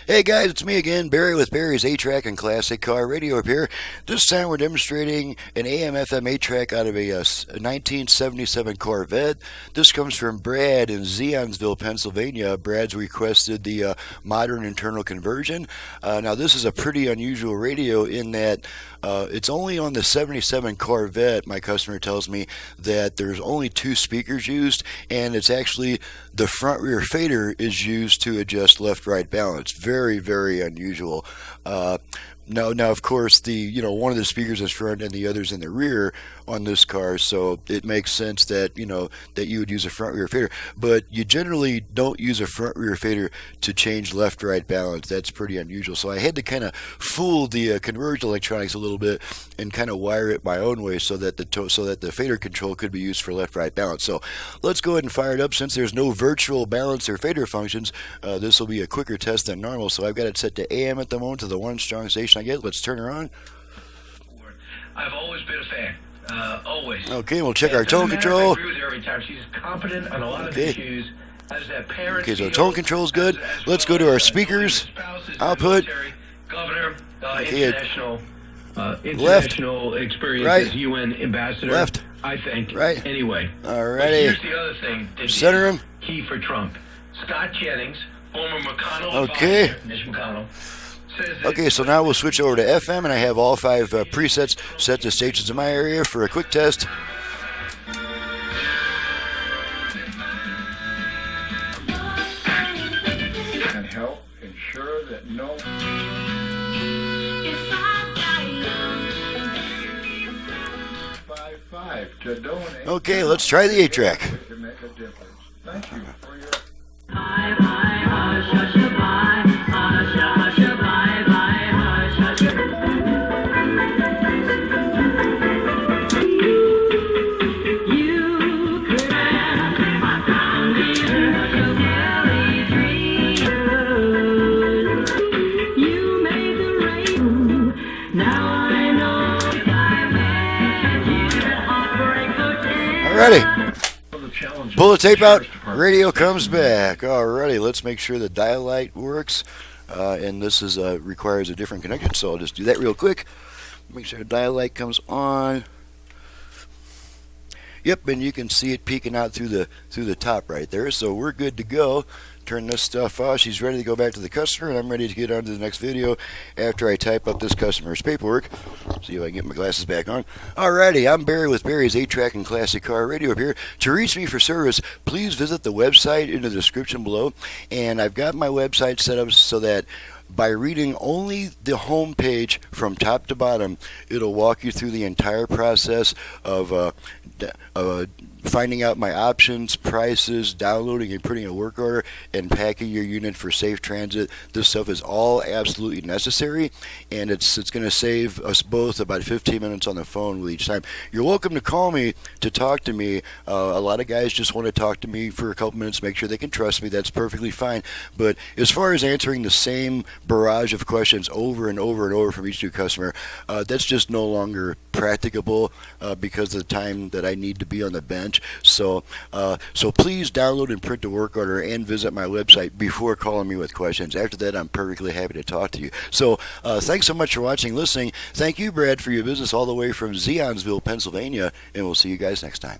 Hey guys, it's me again, Barry with Barry's 8-Track and Classic Car Radio up here. This time we're demonstrating an AM-FM-8 track out of a 1977 Corvette. This comes from Brad in Zionsville, Pennsylvania. Brad's requested the modern internal conversion. Now this is a pretty unusual radio in that it's only on the 77 Corvette. My customer tells me that there's only 2 speakers used, and it's actually the front rear fader is used to adjust left-right balance. Very, very unusual. Now, of course, one of the speakers is front and the other's in the rear on this car, so it makes sense that that you would use a front rear fader. But you generally don't use a front rear fader to change left-right balance. That's pretty unusual. So I had to kind of fool the converged electronics a little bit and kind of wire it my own way so that the fader control could be used for left-right balance. So let's go ahead and fire it up. Since there's no virtual balance or fader functions, this will be a quicker test than normal. So I've got it set to AM at the moment, to the one strong station I get. Let's turn her on. I've always been a fan. Always. Okay, we'll check our tone control. I agree with her every time. She's competent on a lot of issues. Has that parent Okay, so tone control is good. Let's go to our speakers. Output. Governor, Okay, international experience right, as UN ambassador. left, I think. right. Anyway. Alrighty. Here's the other thing that Center him. Key for Trump. Scott Jennings, former McConnell Okay. advisor, Mitch McConnell. Okay, so now we'll switch over to FM, and I have all 5 presets set to stations in my area for a quick test. And help ensure that no... to donate. Okay, let's try the 8-track. To make a difference. Thank you for your... Alrighty. Pull the tape out. Radio comes back. Alrighty, let's make sure the dial light works. And this requires a different connection, so I'll just do that real quick. Make sure the dial light comes on. Yep, and you can see it peeking out through the top right there. So we're good to go. Turn this stuff off. She's ready to go back to the customer, and I'm ready to get on to the next video after I type up this customer's paperwork. See if I can get my glasses back on. Alrighty, I'm Barry with Barry's 8-Track and Classic Car Radio up here. To reach me for service, please visit the website in the description below. And I've got my website set up so that by reading only the home page from top to bottom, it'll walk you through the entire process of finding out my options, prices, downloading and putting a work order, and packing your unit for safe transit. This stuff is all absolutely necessary, and it's going to save us both about 15 minutes on the phone with each time. You're welcome to call me to talk to me. A lot of guys just want to talk to me for a couple minutes, make sure they can trust me. That's perfectly fine. But as far as answering the same barrage of questions over and over and over from each new customer, that's just no longer practicable because of the time that I need to be on the bench. So please download and print the work order and visit my website before calling me with questions. After that, I'm perfectly happy to talk to you. So thanks so much for watching, listening. Thank you, Brad, for your business all the way from Zionsville, Pennsylvania, and we'll see you guys next time.